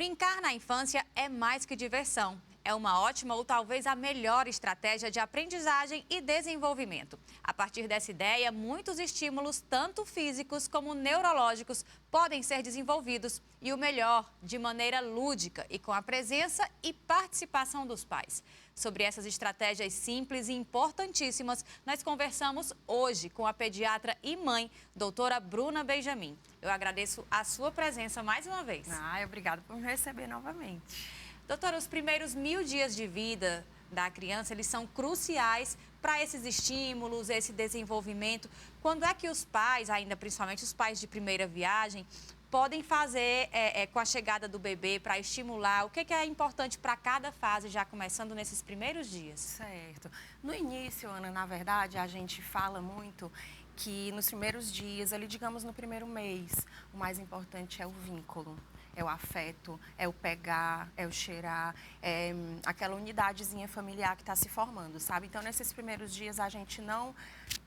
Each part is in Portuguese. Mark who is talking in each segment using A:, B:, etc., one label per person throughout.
A: Brincar na infância é mais que diversão. É uma ótima ou talvez a melhor estratégia de aprendizagem e desenvolvimento. A partir dessa ideia, muitos estímulos, tanto físicos como neurológicos, podem ser desenvolvidos. E o melhor, de maneira lúdica e com a presença e participação dos pais. Sobre essas estratégias simples e importantíssimas, nós conversamos hoje com a pediatra e mãe, doutora Bruna Benjamin. Eu agradeço a sua presença mais uma vez.
B: Obrigada por me receber novamente.
A: Doutora, os primeiros 1000 dias de vida da criança, eles são cruciais para esses estímulos, esse desenvolvimento. Quando é que os pais, ainda principalmente os pais de primeira viagem, podem fazer com a chegada do bebê para estimular? O que é importante para cada fase, já começando nesses primeiros dias?
B: Certo. No início, Ana, na verdade, a gente fala muito que nos primeiros dias, ali digamos no primeiro mês, o mais importante é o vínculo. É o afeto, é o pegar, é o cheirar, é aquela unidadezinha familiar que está se formando, sabe? Então, nesses primeiros dias, a gente não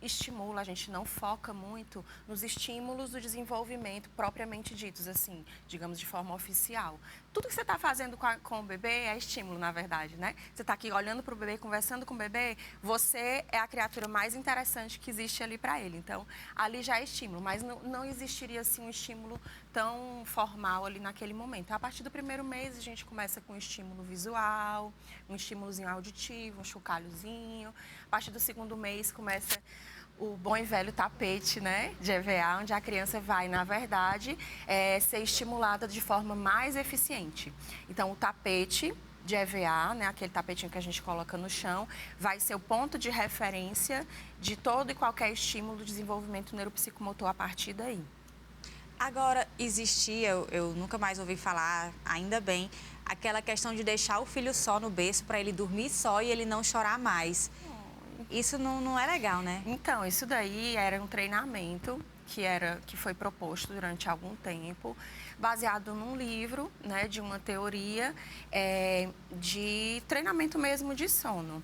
B: estimula, a gente não foca muito nos estímulos do desenvolvimento propriamente ditos, assim, digamos de forma oficial. Tudo que você está fazendo com o bebê é estímulo, na verdade, né? Você está aqui olhando para o bebê, conversando com o bebê, você é a criatura mais interessante que existe ali para ele. Então, ali já é estímulo, mas não existiria, assim, um estímulo tão formal ali naquele momento. A partir do primeiro mês, a gente começa com um estímulo visual, um estímulozinho auditivo, um chocalhozinho. A partir do segundo mês, começa o bom e velho tapete, né, de EVA, onde a criança vai, na verdade, ser estimulada de forma mais eficiente. Então, o tapete de EVA, né, aquele tapetinho que a gente coloca no chão, vai ser o ponto de referência de todo e qualquer estímulo do desenvolvimento neuropsicomotor a partir daí.
A: Agora, existia, eu nunca mais ouvi falar, ainda bem, aquela questão de deixar o filho só no berço para ele dormir só e ele não chorar mais. Isso não é legal, né?
B: Então, isso daí era um treinamento que foi proposto durante algum tempo, baseado num livro, né, de uma teoria de treinamento mesmo de sono.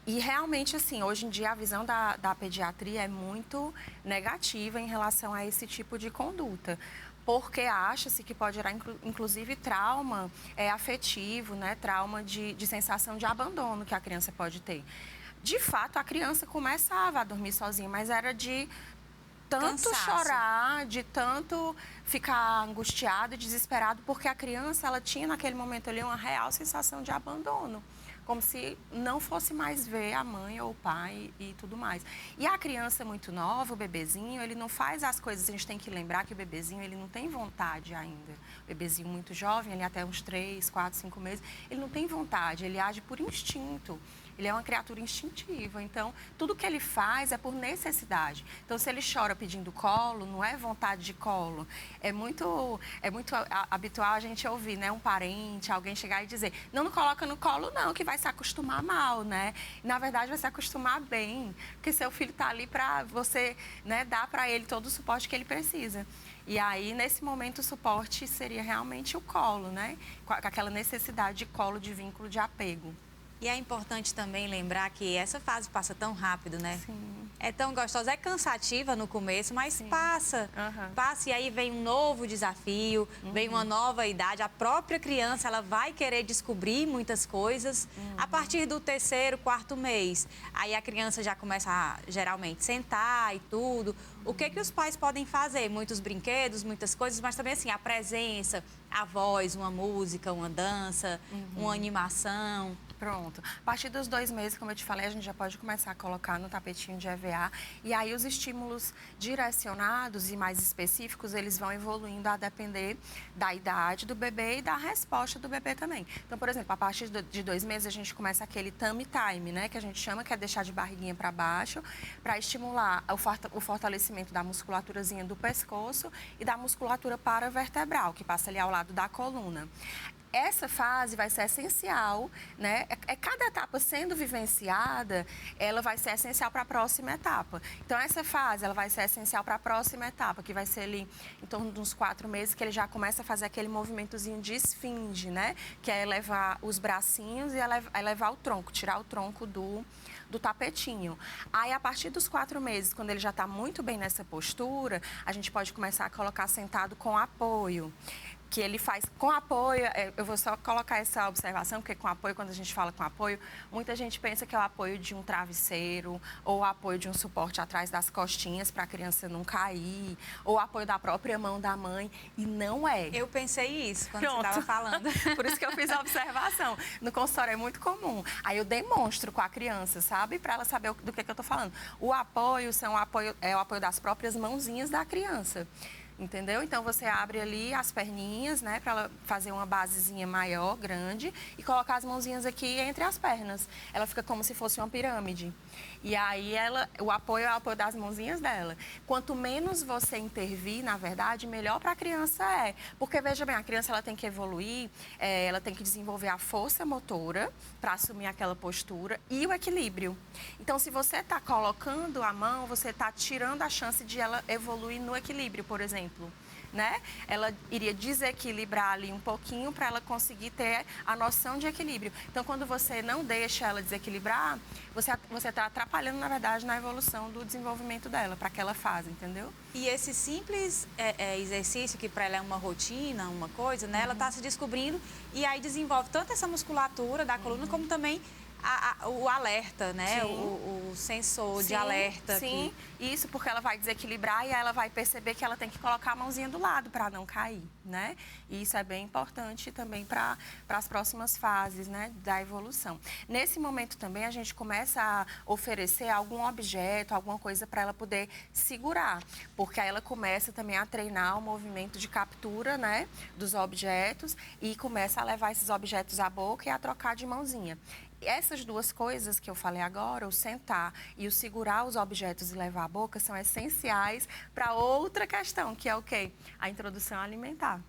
B: E realmente, assim, hoje em dia a visão da pediatria é muito negativa em relação a esse tipo de conduta. Porque acha-se que pode gerar, inclusive, trauma afetivo, né? Trauma de sensação de abandono que a criança pode ter. De fato, a criança começava a dormir sozinha, mas era de tanto
A: Cansaço.
B: chorar, de tanto ficar angustiado e desesperado, porque a criança, ela tinha naquele momento ali uma real sensação de abandono. Como se não fosse mais ver a mãe ou o pai e tudo mais. E a criança muito nova, o bebezinho, ele não faz as coisas, a gente tem que lembrar que o bebezinho, ele não tem vontade ainda. O bebezinho muito jovem, ele até uns 3, 4, 5 meses, ele não tem vontade, ele age por instinto. Ele é uma criatura instintiva, então tudo que ele faz é por necessidade. Então, se ele chora pedindo colo, não é vontade de colo. É muito habitual a gente ouvir, né, um parente, alguém chegar e dizer: não coloca no colo não, que vai se acostumar mal, né? E, na verdade, vai se acostumar bem, porque seu filho está ali para você, né, dar para ele todo o suporte que ele precisa. E aí, nesse momento, o suporte seria realmente o colo, né? Com aquela necessidade de colo, de vínculo, de apego.
A: E é importante também lembrar que essa fase passa tão rápido, né?
B: Sim.
A: É tão gostosa, é cansativa no começo, mas
B: Sim.
A: passa.
B: Uhum.
A: Passa e aí vem um novo desafio, vem uma nova idade. A própria criança, ela vai querer descobrir muitas coisas a partir do 3º, 4º mês. Aí a criança já começa a, geralmente, sentar e tudo. O que os pais podem fazer? Muitos brinquedos, muitas coisas, mas também assim, a presença, a voz, uma música, uma dança, uma animação.
B: Pronto. A partir dos 2 meses, como eu te falei, a gente já pode começar a colocar no tapetinho de EVA. E aí os estímulos direcionados e mais específicos, eles vão evoluindo a depender da idade do bebê e da resposta do bebê também. Então, por exemplo, a partir de 2 meses, a gente começa aquele tummy time, né? Que a gente chama, que é deixar de barriguinha para baixo, para estimular o fortalecimento da musculaturazinha do pescoço e da musculatura paravertebral, que passa ali ao lado da coluna. Essa fase vai ser essencial, né? Cada etapa sendo vivenciada, ela vai ser essencial para a próxima etapa. Então, essa fase, ela vai ser essencial para a próxima etapa, que vai ser ali em torno de uns 4 meses, que ele já começa a fazer aquele movimentozinho de esfinge, né? Que é elevar os bracinhos e elevar o tronco, tirar o tronco do tapetinho. Aí, a partir dos 4 meses, quando ele já está muito bem nessa postura, a gente pode começar a colocar sentado com apoio. que ele faz com apoio. Eu vou só colocar essa observação, porque com apoio, quando a gente fala com apoio, muita gente pensa que é o apoio de um travesseiro, ou o apoio de um suporte atrás das costinhas para a criança não cair, ou o apoio da própria mão da mãe, e não é.
A: Eu pensei isso quando
B: Pronto.
A: você estava falando.
B: Por isso que eu fiz a observação. No consultório é muito comum. Aí eu demonstro com a criança, sabe? Para ela saber do que eu estou falando. O apoio é o apoio das próprias mãozinhas da criança. Entendeu? Então, você abre ali as perninhas, né, para ela fazer uma basezinha maior, grande, e colocar as mãozinhas aqui entre as pernas. Ela fica como se fosse uma pirâmide. E aí, o apoio é o apoio das mãozinhas dela. Quanto menos você intervir, na verdade, melhor para a criança é. Porque, veja bem, a criança ela tem que evoluir, ela tem que desenvolver a força motora para assumir aquela postura e o equilíbrio. Então, se você está colocando a mão, você está tirando a chance de ela evoluir no equilíbrio, por exemplo. Né? Ela iria desequilibrar ali um pouquinho para ela conseguir ter a noção de equilíbrio. Então, quando você não deixa ela desequilibrar, você está atrapalhando, na verdade, na evolução do desenvolvimento dela, para aquela fase, entendeu?
A: E esse simples exercício, que para ela é uma rotina, uma coisa, né? Ela está se descobrindo e aí desenvolve tanto essa musculatura da coluna, como também o alerta, né? O sensor de alerta.
B: Sim, isso, porque ela vai desequilibrar e aí ela vai perceber que ela tem que colocar a mãozinha do lado para não cair, né? E isso é bem importante também para as próximas fases, né, da evolução. Nesse momento também a gente começa a oferecer algum objeto, alguma coisa para ela poder segurar, porque aí ela começa também a treinar o movimento de captura, né, dos objetos e começa a levar esses objetos à boca e a trocar de mãozinha. Essas duas coisas que eu falei agora, o sentar e o segurar os objetos e levar à boca, são essenciais para outra questão, que é o quê? A introdução alimentar.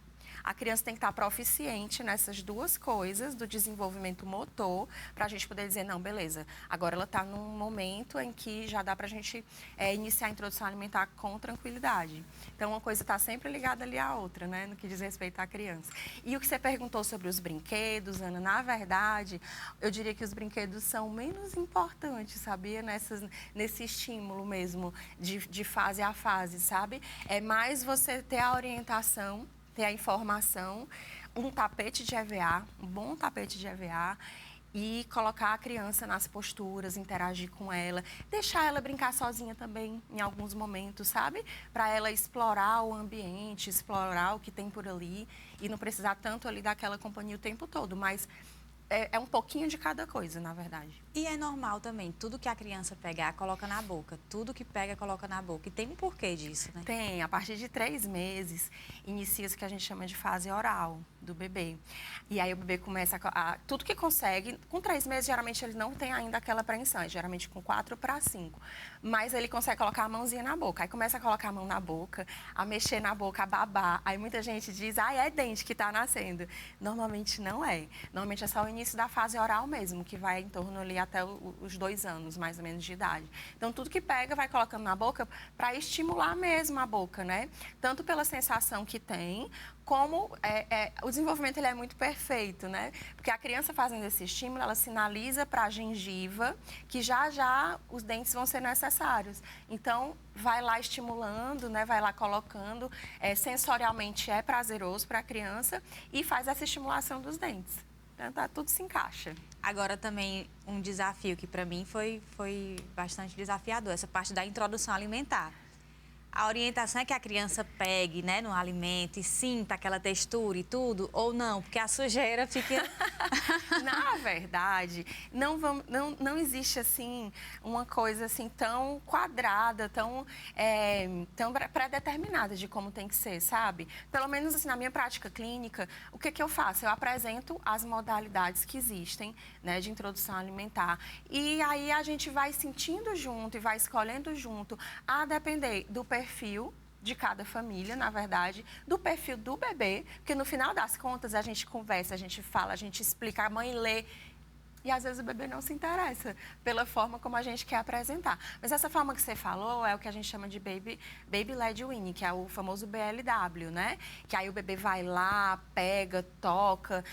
B: A criança tem que estar proficiente nessas duas coisas do desenvolvimento motor, para a gente poder dizer, não, beleza, agora ela está num momento em que já dá para a gente iniciar a introdução alimentar com tranquilidade. Então, uma coisa está sempre ligada ali à outra, né, no que diz respeito à criança. E o que você perguntou sobre os brinquedos, Ana, na verdade, eu diria que os brinquedos são menos importantes, sabia? Nesse estímulo mesmo, de fase a fase, sabe? É mais você ter a orientação, ter a informação, um tapete de EVA, um bom tapete de EVA, e colocar a criança nas posturas, interagir com ela, deixar ela brincar sozinha também em alguns momentos, sabe? Para ela explorar o ambiente, explorar o que tem por ali e não precisar tanto ali daquela companhia o tempo todo, mas é um pouquinho de cada coisa, na verdade.
A: E é normal também, tudo que a criança pegar, coloca na boca. Tudo que pega, coloca na boca. E tem um porquê disso, né?
B: Tem. A partir de 3 meses, inicia-se o que a gente chama de fase oral do bebê. E aí o bebê começa tudo que consegue. Com 3 meses, geralmente, ele não tem ainda aquela apreensão. É geralmente com 4 para 5. Mas ele consegue colocar a mãozinha na boca. Aí começa a colocar a mão na boca, a mexer na boca, a babar. Aí muita gente diz, é dente que está nascendo. Normalmente não é. Normalmente é só o início da fase oral mesmo, que vai em torno ali até os 2 anos, mais ou menos, de idade. Então, tudo que pega, vai colocando na boca para estimular mesmo a boca, né? Tanto pela sensação que tem, como o desenvolvimento ele é muito perfeito, né? Porque a criança fazendo esse estímulo, ela sinaliza para a gengiva que já os dentes vão ser necessários. Então, vai lá estimulando, né? Vai lá colocando. Sensorialmente é prazeroso para a criança e faz essa estimulação dos dentes. Então, tudo se encaixa.
A: Agora também um desafio que para mim foi bastante desafiador, essa parte da introdução alimentar. A orientação é que a criança pegue, né, no alimento e sinta aquela textura e tudo, ou não? Porque a sujeira fica...
B: Na verdade, não existe, assim, uma coisa assim tão quadrada, tão pré-determinada de como tem que ser, sabe? Pelo menos, assim, na minha prática clínica, o que eu faço? Eu apresento as modalidades que existem, né, de introdução alimentar. E aí a gente vai sentindo junto e vai escolhendo junto, a depender do perfil de cada família, na verdade, do perfil do bebê, porque no final das contas a gente conversa, a gente fala, a gente explica, a mãe lê, e às vezes o bebê não se interessa pela forma como a gente quer apresentar. Mas essa forma que você falou é o que a gente chama de Baby-Led Weaning, que é o famoso BLW, né? Que aí o bebê vai lá, pega, toca,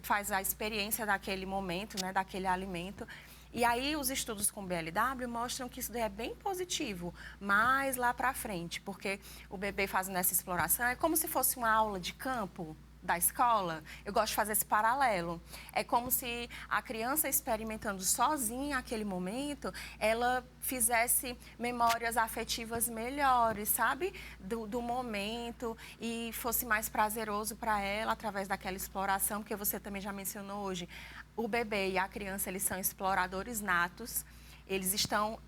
B: faz a experiência daquele momento, né? Daquele alimento. E aí os estudos com BLW mostram que isso daí é bem positivo, mais lá para frente, porque o bebê fazendo essa exploração é como se fosse uma aula de campo da escola. Eu gosto de fazer esse paralelo. É como se a criança experimentando sozinha aquele momento, ela fizesse memórias afetivas melhores, sabe? Do momento, e fosse mais prazeroso para ela através daquela exploração, porque você também já mencionou hoje, o bebê e a criança, eles são exploradores natos, eles estão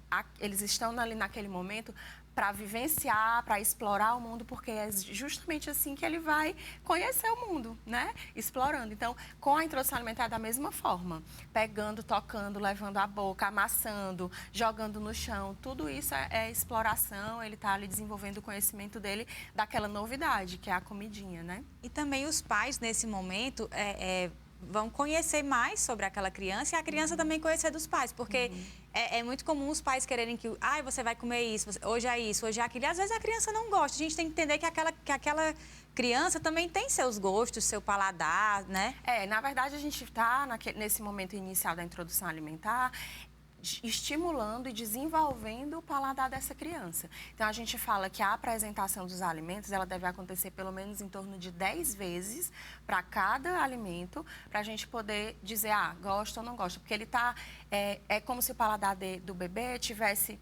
B: ali naquele momento para vivenciar, para explorar o mundo, porque é justamente assim que ele vai conhecer o mundo, né? Explorando. Então, com a introdução alimentar é da mesma forma, pegando, tocando, levando à boca, amassando, jogando no chão, tudo isso é exploração, ele está ali desenvolvendo o conhecimento dele daquela novidade, que é a comidinha, né?
A: E também os pais, nesse momento, vão conhecer mais sobre aquela criança e a criança também conhecer dos pais, porque é muito comum os pais quererem que, você vai comer isso, hoje é isso, hoje é aquilo, e às vezes a criança não gosta. A gente tem que entender que aquela criança também tem seus gostos, seu paladar, né?
B: Na verdade, a gente está nesse momento inicial da introdução alimentar, estimulando e desenvolvendo o paladar dessa criança. Então, a gente fala que a apresentação dos alimentos, ela deve acontecer pelo menos em torno de 10 vezes para cada alimento, para a gente poder dizer, gosta ou não gosta. Porque ele está, é como se o paladar do bebê estivesse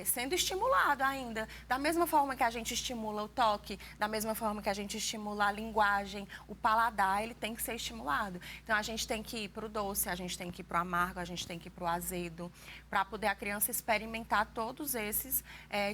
B: sendo estimulado ainda. Da mesma forma que a gente estimula o toque, da mesma forma que a gente estimula a linguagem, o paladar, ele tem que ser estimulado. Então, a gente tem que ir para o doce, a gente tem que ir para o amargo, a gente tem que ir para o azedo, para poder a criança experimentar todos esses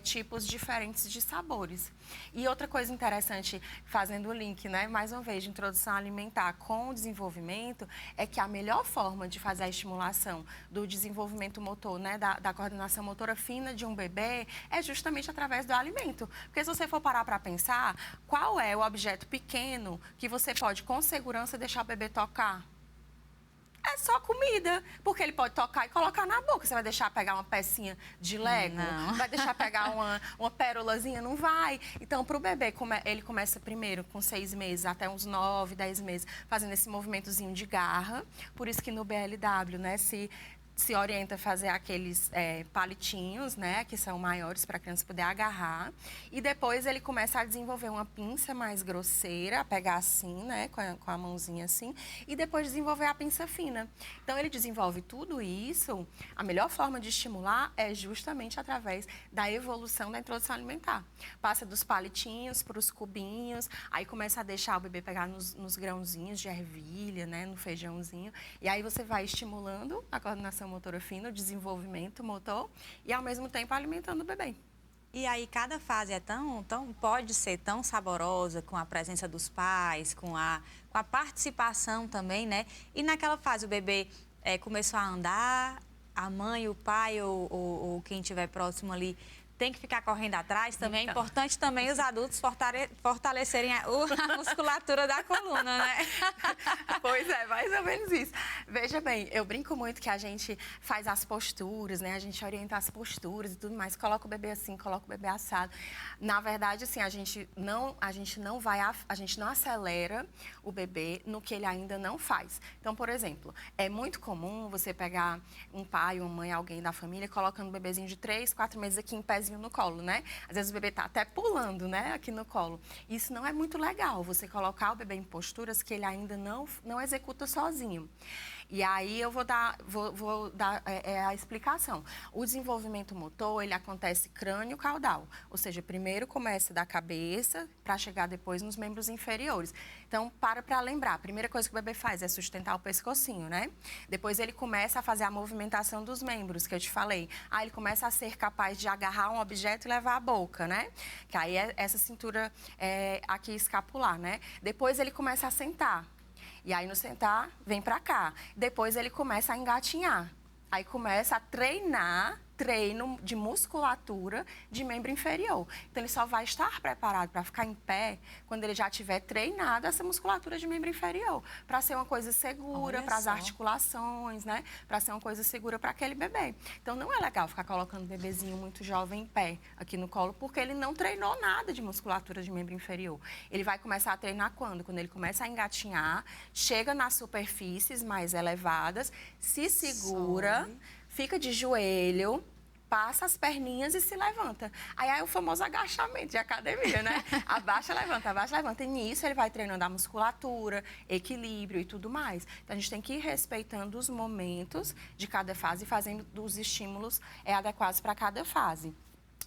B: tipos diferentes de sabores. E outra coisa interessante, fazendo o link, né, mais uma vez, de introdução alimentar com o desenvolvimento, é que a melhor forma de fazer a estimulação do desenvolvimento motor, né, da coordenação motora fina de um bebê, é justamente através do alimento. Porque se você for parar para pensar, qual é o objeto pequeno que você pode, com segurança, deixar o bebê tocar? É só comida, porque ele pode tocar e colocar na boca. Você vai deixar pegar uma pecinha de Lego?
A: Não.
B: Vai deixar pegar uma pérolazinha? Não vai. Então, para o bebê, ele começa primeiro com 6 meses, até uns 9, 10 meses, fazendo esse movimentozinho de garra. Por isso que no BLW, né, se orienta a fazer aqueles palitinhos, né, que são maiores para a criança poder agarrar. E depois ele começa a desenvolver uma pinça mais grosseira, a pegar assim, né, com a mãozinha assim, e depois desenvolver a pinça fina. Então, ele desenvolve tudo isso. A melhor forma de estimular é justamente através da evolução da introdução alimentar. Passa dos palitinhos para os cubinhos, aí começa a deixar o bebê pegar nos grãozinhos de ervilha, né, no feijãozinho, e aí você vai estimulando a coordenação motora fina, o desenvolvimento motor, e ao mesmo tempo alimentando o bebê.
A: E aí cada fase pode ser tão saborosa, com a presença dos pais, com a participação também, né? E naquela fase o bebê começou a andar, a mãe, o pai ou quem estiver próximo ali tem que ficar correndo atrás também.
B: Então.
A: É importante também os adultos fortalecerem a musculatura da coluna, né?
B: Pois é, mais ou menos isso. Veja bem, eu brinco muito que a gente faz as posturas, né? A gente orienta as posturas e tudo mais. Coloca o bebê assim, coloca o bebê assado. Na verdade, assim, a gente não acelera o bebê no que ele ainda não faz. Então, por exemplo, é muito comum você pegar um pai, uma mãe, alguém da família, colocando um bebezinho de 3, 4 meses aqui em pezinho no colo, né? Às vezes o bebê tá até pulando, né, aqui no colo. Isso não é muito legal, você colocar o bebê em posturas que ele ainda não executa sozinho. E aí eu vou dar a explicação. O desenvolvimento motor, ele acontece crânio-caudal, ou seja, primeiro começa da cabeça para chegar depois nos membros inferiores. Então, para lembrar, a primeira coisa que o bebê faz é sustentar o pescocinho, né? Depois ele começa a fazer a movimentação dos membros, que eu te falei. Aí ele começa a ser capaz de agarrar um objeto e levar à boca, né? Que aí é essa cintura aqui escapular, né? Depois ele começa a sentar. E aí, no sentar, vem pra cá. Depois, ele começa a engatinhar. Aí, começa a treinar treino de musculatura de membro inferior. Então, ele só vai estar preparado para ficar em pé quando ele já tiver treinado essa musculatura de membro inferior, para ser uma coisa segura para as articulações, né? Para ser uma coisa segura para aquele bebê. Então, não é legal ficar colocando o bebezinho muito jovem em pé aqui no colo, porque ele não treinou nada de musculatura de membro inferior. Ele vai começar a treinar quando? Quando ele começa a engatinhar, chega nas superfícies mais elevadas, se segura, fica de joelho, passa as perninhas e se levanta. Aí é o famoso agachamento de academia, né? Abaixa, levanta. E nisso ele vai treinando a musculatura, equilíbrio e tudo mais. Então a gente tem que ir respeitando os momentos de cada fase e fazendo os estímulos adequados para cada fase.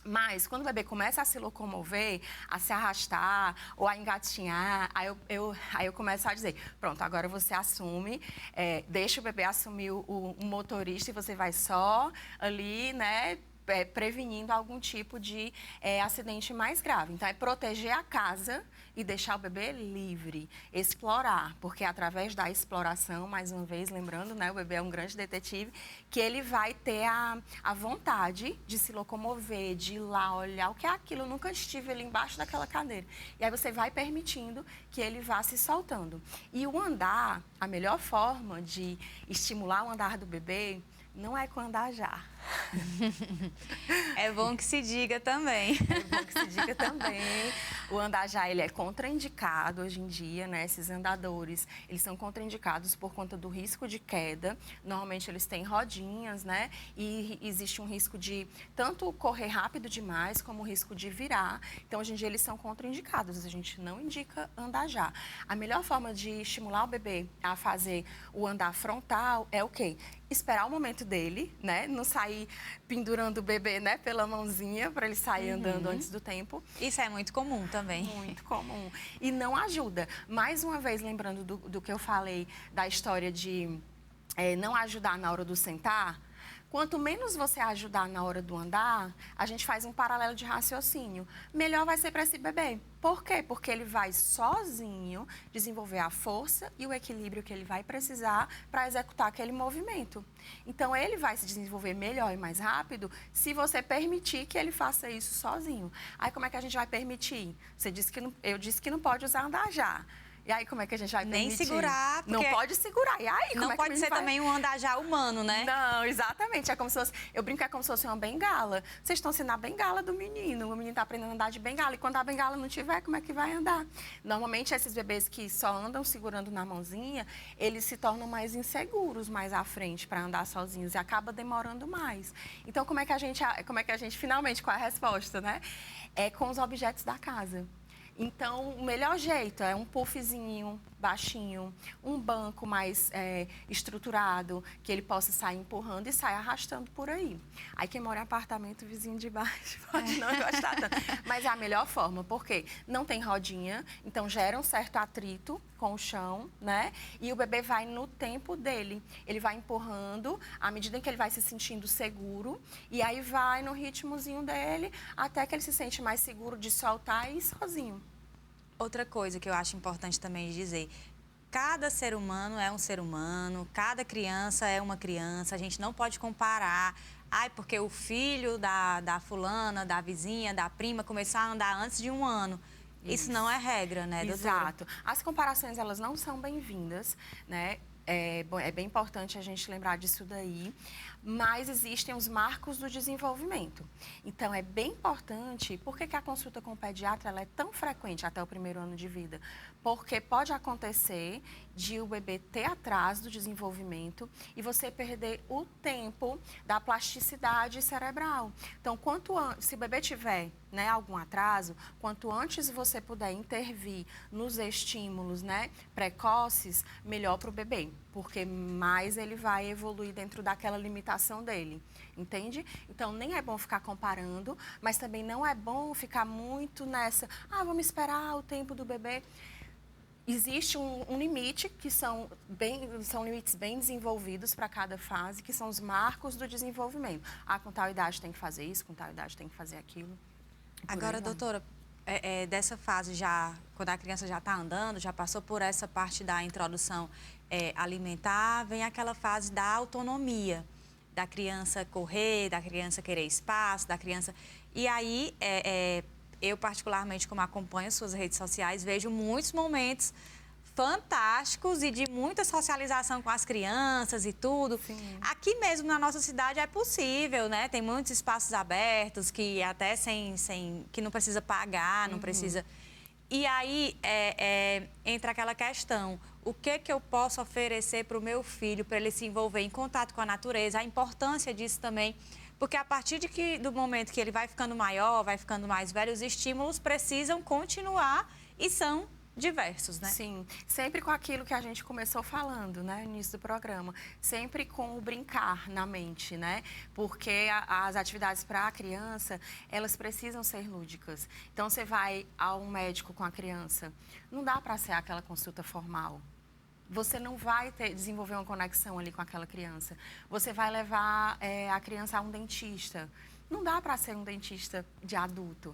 B: Mas, quando o bebê começa a se locomover, a se arrastar ou a engatinhar, aí eu começo a dizer, pronto, agora você assume, deixa o bebê assumir o motorista e você vai só ali, né, prevenindo algum tipo de acidente mais grave. Então, é proteger a casa e deixar o bebê livre, explorar, porque através da exploração, mais uma vez, lembrando, né, o bebê é um grande detetive, que ele vai ter a vontade de se locomover, de ir lá olhar o que é aquilo, eu nunca estive ali embaixo daquela cadeira. E aí você vai permitindo que ele vá se soltando. E o andar, a melhor forma de estimular o andar do bebê não é com andar já.
A: É bom que se diga também.
B: É bom que se diga também. O andar já, ele é contraindicado hoje em dia, né? Esses andadores, eles são contraindicados por conta do risco de queda. Normalmente, eles têm rodinhas, né? E existe um risco de tanto correr rápido demais, como o risco de virar. Então, hoje em dia, eles são contraindicados. A gente não indica andar já. A melhor forma de estimular o bebê a fazer o andar frontal é o quê? Esperar o momento dele, né? Não sair pendurando o bebê, né, pela mãozinha para ele sair andando antes do tempo.
A: Isso é muito comum também.
B: Muito comum. E não ajuda. Mais uma vez, lembrando do que eu falei da história de não ajudar na hora do sentar, quanto menos você ajudar na hora do andar, a gente faz um paralelo de raciocínio. Melhor vai ser para esse bebê. Por quê? Porque ele vai sozinho desenvolver a força e o equilíbrio que ele vai precisar para executar aquele movimento. Então, ele vai se desenvolver melhor e mais rápido se você permitir que ele faça isso sozinho. Aí, como é que a gente vai permitir? Eu disse que não pode usar andar já. E aí, como é que a gente vai permitir?
A: Nem segurar, porque
B: não pode segurar. E aí, como
A: não
B: é que
A: pode ser também um andar já humano, né?
B: Não, exatamente. É como se fosse... Eu brinco que é como se fosse uma bengala. Vocês estão ensinando a bengala do menino. O menino está aprendendo a andar de bengala. E quando a bengala não tiver, como é que vai andar? Normalmente, esses bebês que só andam segurando na mãozinha, eles se tornam mais inseguros mais à frente para andar sozinhos. E acaba demorando mais. Então, como é que a gente finalmente, qual é a resposta, né? É com os objetos da casa. Então, o melhor jeito é um puffzinho baixinho, um banco mais estruturado, que ele possa sair empurrando e sair arrastando por aí. Aí, quem mora em apartamento, vizinho de baixo, pode não gostar tanto. Mas é a melhor forma, porque não tem rodinha, então gera um certo atrito com o chão, né? E o bebê vai no tempo dele. Ele vai empurrando à medida em que ele vai se sentindo seguro. E aí vai no ritmozinho dele, até que ele se sente mais seguro de soltar e ir sozinho.
A: Outra coisa que eu acho importante também dizer, cada ser humano é um ser humano, cada criança é uma criança, a gente não pode comparar. Ai, porque o filho da fulana, da vizinha, da prima começou a andar antes de 1 ano. Isso não é regra, né, doutora?
B: Exato. As comparações, elas não são bem-vindas, né? É bem importante a gente lembrar disso daí, mas existem os marcos do desenvolvimento. Então, é bem importante. Por que a consulta com o pediatra ela é tão frequente até o 1º ano de vida? Porque pode acontecer de o bebê ter atraso do desenvolvimento e você perder o tempo da plasticidade cerebral. Então, se o bebê tiver, né, algum atraso, quanto antes você puder intervir nos estímulos, né, precoces, melhor para o bebê, porque mais ele vai evoluir dentro daquela limitação dele, entende? Então, nem é bom ficar comparando, mas também não é bom ficar muito nessa, vamos esperar o tempo do bebê. Existe um limite, que são limites bem desenvolvidos para cada fase, que são os marcos do desenvolvimento. Com tal idade tem que fazer isso, com tal idade tem que fazer aquilo.
A: Agora, doutora, dessa fase já, quando a criança já está andando, já passou por essa parte da introdução alimentar, vem aquela fase da autonomia. da criança correr, da criança querer espaço, da criança... E aí, eu particularmente, como acompanho suas redes sociais, vejo muitos momentos fantásticos e de muita socialização com as crianças e tudo.
B: Sim.
A: Aqui mesmo na nossa cidade é possível, né? Tem muitos espaços abertos que até que não precisa pagar, não precisa... E aí entra aquela questão, o que eu posso oferecer para o meu filho para ele se envolver em contato com a natureza, a importância disso também, porque a partir do momento que ele vai ficando maior, vai ficando mais velho, os estímulos precisam continuar e são diversos, né?
B: Sim, sempre com aquilo que a gente começou falando, né, no início do programa, sempre com o brincar na mente, né, porque as atividades para a criança, elas precisam ser lúdicas. Então, você vai ao médico com a criança, não dá para ser aquela consulta formal. Você não vai desenvolver uma conexão ali com aquela criança. Você vai levar a criança a um dentista. Não dá para ser um dentista de adulto.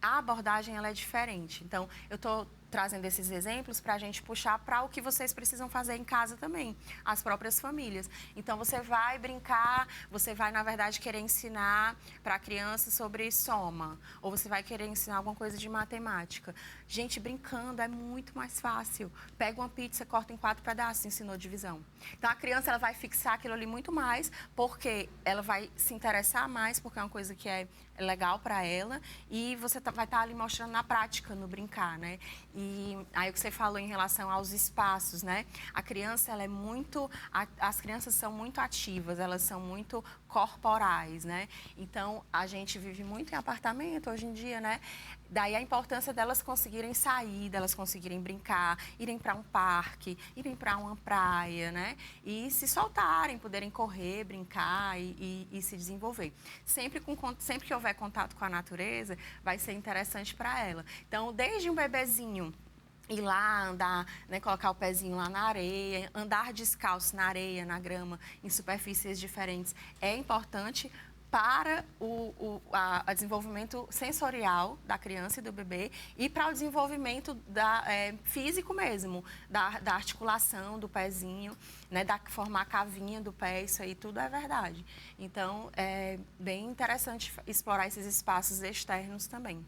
B: A abordagem ela é diferente. Então, eu estou trazendo esses exemplos para a gente puxar para o que vocês precisam fazer em casa também, as próprias famílias. Então, você vai brincar, você vai, na verdade, querer ensinar para a criança sobre soma, ou você vai querer ensinar alguma coisa de matemática. Gente, brincando é muito mais fácil. Pega uma pizza, corta em 4 pedaços, ensinou divisão. Então, a criança ela vai fixar aquilo ali muito mais, porque ela vai se interessar mais, porque é uma coisa que é legal para ela, e você vai estar ali mostrando na prática, no brincar, né? E aí o que você falou em relação aos espaços, né? A criança, ela é muito... As crianças são muito ativas, elas são muito corporais, né? Então, a gente vive muito em apartamento hoje em dia, né? Daí a importância delas conseguirem sair, delas conseguirem brincar, irem para um parque, irem para uma praia, né? E se soltarem, poderem correr, brincar e se desenvolver. Sempre que houver contato com a natureza, vai ser interessante para ela. Então, desde um bebezinho ir lá, andar, né, colocar o pezinho lá na areia, andar descalço na areia, na grama, em superfícies diferentes, é importante para o desenvolvimento sensorial da criança e do bebê e para o desenvolvimento físico mesmo, da articulação do pezinho, né, da formar a cavinha do pé, isso aí tudo é verdade. Então, é bem interessante explorar esses espaços externos também.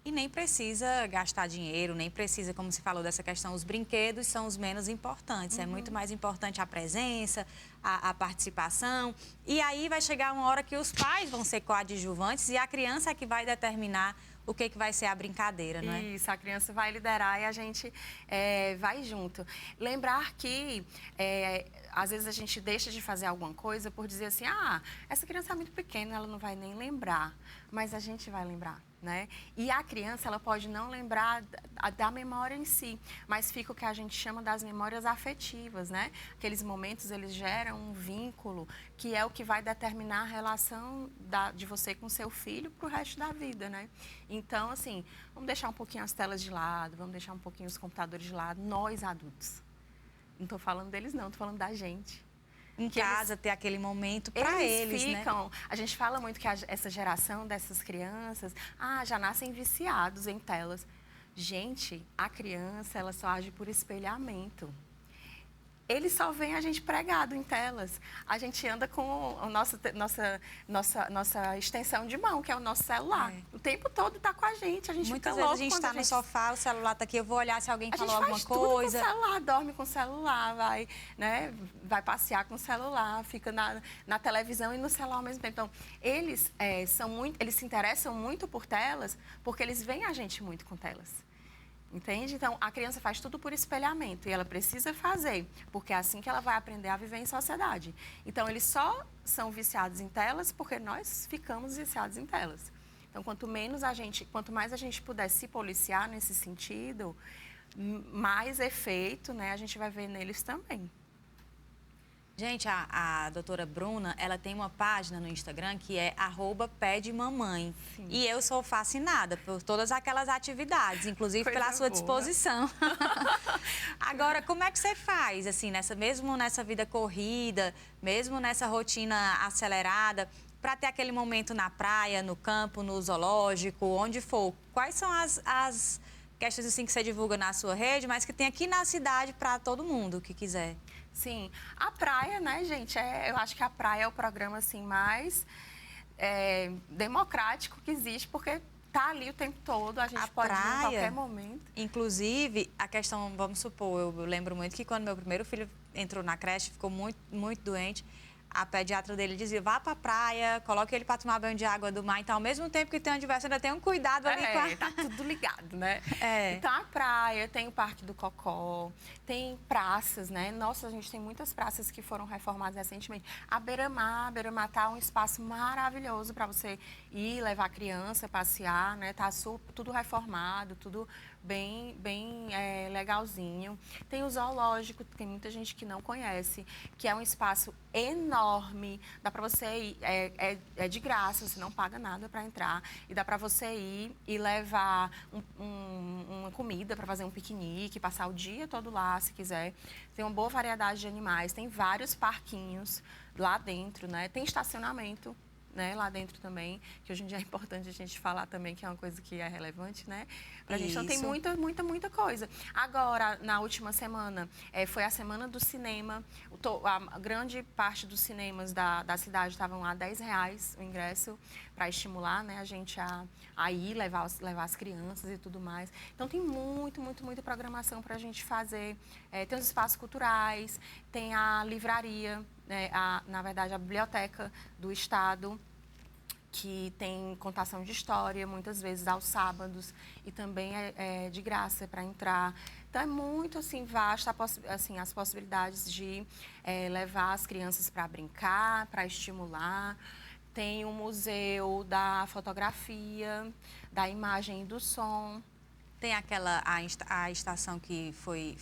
A: E nem precisa gastar dinheiro, nem precisa, como se falou dessa questão, os brinquedos são os menos importantes. É muito mais importante a presença, a participação. E aí vai chegar uma hora que os pais vão ser coadjuvantes e a criança é que vai determinar o que vai ser a brincadeira, não é?
B: Isso, a criança vai liderar e a gente vai junto. Lembrar que, às vezes, a gente deixa de fazer alguma coisa por dizer assim, essa criança é muito pequena, ela não vai nem lembrar. Mas a gente vai lembrar, né? E a criança, ela pode não lembrar da memória em si, mas fica o que a gente chama das memórias afetivas, né? Aqueles momentos, eles geram um vínculo que é o que vai determinar a relação de você com seu filho para o resto da vida, né? Então, assim, vamos deixar um pouquinho as telas de lado, vamos deixar um pouquinho os computadores de lado, nós adultos. Não estou falando deles não, estou falando da gente.
A: Em casa, ter aquele momento para eles, né?
B: A gente fala muito que essa geração dessas crianças, já nascem viciados em telas. Gente, a criança, ela só age por espelhamento. Eles só veem a gente pregado em telas. A gente anda com a nossa extensão de mão, que é o nosso celular. O tempo todo está com a gente.
A: Muitas vezes a gente está no sofá, o celular está aqui, eu vou olhar se alguém falou alguma coisa.
B: Tudo com o celular, dorme com o celular, vai passear com o celular, fica na televisão e no celular ao mesmo tempo. Então, eles se interessam muito por telas, porque eles veem a gente muito com telas. Entende? Então, a criança faz tudo por espelhamento e ela precisa fazer, porque é assim que ela vai aprender a viver em sociedade. Então, eles só são viciados em telas porque nós ficamos viciados em telas. Então, quanto mais a gente puder se policiar nesse sentido, mais efeito, né, a gente vai ver neles também.
A: Gente, a doutora Bruna, ela tem uma página no Instagram que é @pedemamãe. E eu sou fascinada por todas aquelas atividades, inclusive pela sua disposição. Agora, como é que você faz, assim, mesmo nessa vida corrida, mesmo nessa rotina acelerada, para ter aquele momento na praia, no campo, no zoológico, onde for? Quais são as questões assim que você divulga na sua rede, mas que tem aqui na cidade para todo mundo que quiser.
B: Sim, a praia, né, gente? Eu acho que a praia é o programa assim mais democrático que existe, porque tá ali o tempo todo, a gente pode ir em qualquer momento.
A: Inclusive, a questão, vamos supor, eu lembro muito que quando meu primeiro filho entrou na creche, ficou muito doente, a pediatra dele dizia, vá pra praia, coloque ele para tomar banho de água do mar. Então, ao mesmo tempo que tem uma diversão, ainda tem um cuidado ali com a...
B: Tá tudo ligado, né?
A: É.
B: Então, a praia, tem o Parque do Cocó, tem praças, né? Nossa, a gente tem muitas praças que foram reformadas recentemente. A Beira-Mar tá um espaço maravilhoso para você ir, levar a criança, passear, né? Tá tudo reformado, tudo bem legalzinho. Tem o zoológico, tem muita gente que não conhece, que é um espaço enorme, dá para você ir, é de graça, você não paga nada para entrar, e dá para você ir e levar uma comida para fazer um piquenique, passar o dia todo lá, se quiser. Tem uma boa variedade de animais, tem vários parquinhos lá dentro, né? Tem estacionamento, né, lá dentro também, que hoje em dia é importante a gente falar também, que é uma coisa que é relevante, né? Pra gente, então tem muita coisa. Agora, na última semana, foi a semana do cinema, a grande parte dos cinemas da cidade estavam lá R$10 o ingresso, para estimular, né, a gente a ir, levar as crianças e tudo mais. Então tem muita programação para a gente fazer. Tem os espaços culturais, tem a livraria, na verdade, a biblioteca do Estado, que tem contação de história, muitas vezes aos sábados, e também é de graça para entrar. Então, é muito assim, vasta assim, as possibilidades de levar as crianças para brincar, para estimular. Tem o Museu da Fotografia, da Imagem e do Som.
A: Tem a estação que foi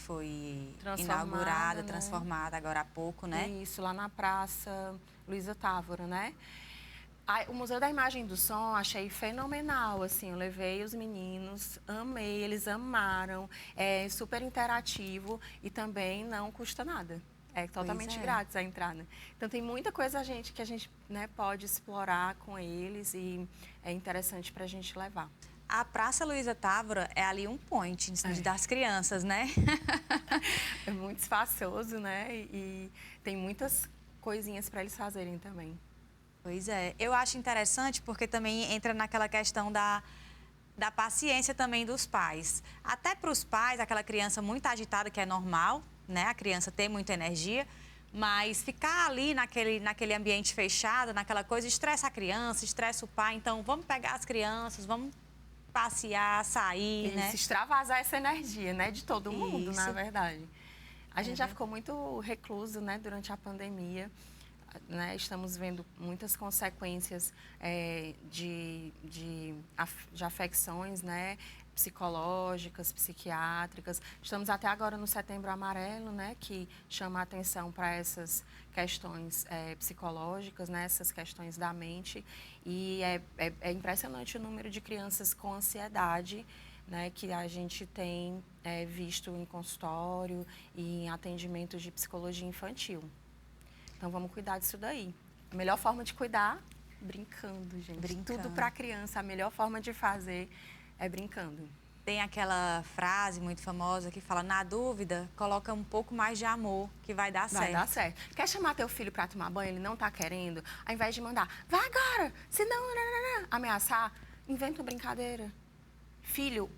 A: inaugurada,
B: né?
A: transformada agora há pouco, né?
B: Isso, lá na Praça Luísa Távora, né? O Museu da Imagem e do Som, achei fenomenal, assim, eu levei os meninos, amei, eles amaram, é super interativo e também não custa nada. É totalmente grátis a entrar, né? Então, tem muita coisa que a gente né, pode explorar com eles e é interessante para a gente levar.
A: A Praça Luísa Távora é ali um point das crianças, né?
B: É muito espaçoso, né? E tem muitas coisinhas para eles fazerem também.
A: Pois é. Eu acho interessante porque também entra naquela questão da paciência também dos pais. Até para os pais, aquela criança muito agitada, que é normal, né? A criança tem muita energia, mas ficar ali naquele ambiente fechado, naquela coisa, estressa a criança, estressa o pai. Então, vamos pegar as crianças, vamos passear, sair,
B: Isso,
A: né?
B: extravasar essa energia, né? De todo mundo, na verdade. A gente já ficou muito recluso, né? Durante a pandemia. Né, estamos vendo muitas consequências de afecções, né, psicológicas, psiquiátricas. Estamos até agora no Setembro Amarelo, né, que chama a atenção para essas questões psicológicas, né, essas questões da mente. E é impressionante o número de crianças com ansiedade, né, que a gente tem visto em consultório e em atendimentos de psicologia infantil. Então, vamos cuidar disso daí. A melhor forma de cuidar, brincando, gente. Tudo para a criança, a melhor forma de fazer é brincando.
A: Tem aquela frase muito famosa que fala, na dúvida, coloca um pouco mais de amor, que vai dar certo.
B: Vai dar certo. Quer chamar teu filho para tomar banho, ele não está querendo, ao invés de mandar, vai agora, senão, ameaçar, inventa uma brincadeira. Filho,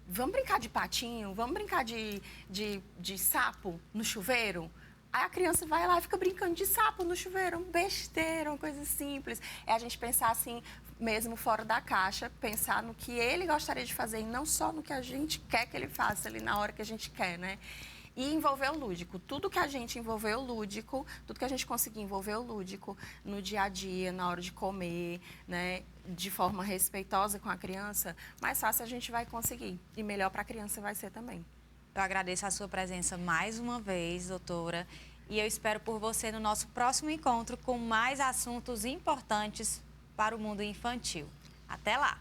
B: vamos brincar de patinho, vamos brincar de sapo no chuveiro? Aí a criança vai lá e fica brincando de sapo no chuveiro, besteira, uma coisa simples. É a gente pensar assim, mesmo fora da caixa, pensar no que ele gostaria de fazer e não só no que a gente quer que ele faça ali na hora que a gente quer, né? E envolver o lúdico. Tudo que a gente envolver o lúdico, tudo que a gente conseguir envolver o lúdico no dia a dia, na hora de comer, né? De forma respeitosa com a criança, mais fácil a gente vai conseguir. E melhor para a criança vai ser também.
A: Eu agradeço a sua presença mais uma vez, doutora, e eu espero por você no nosso próximo encontro com mais assuntos importantes para o mundo infantil. Até lá!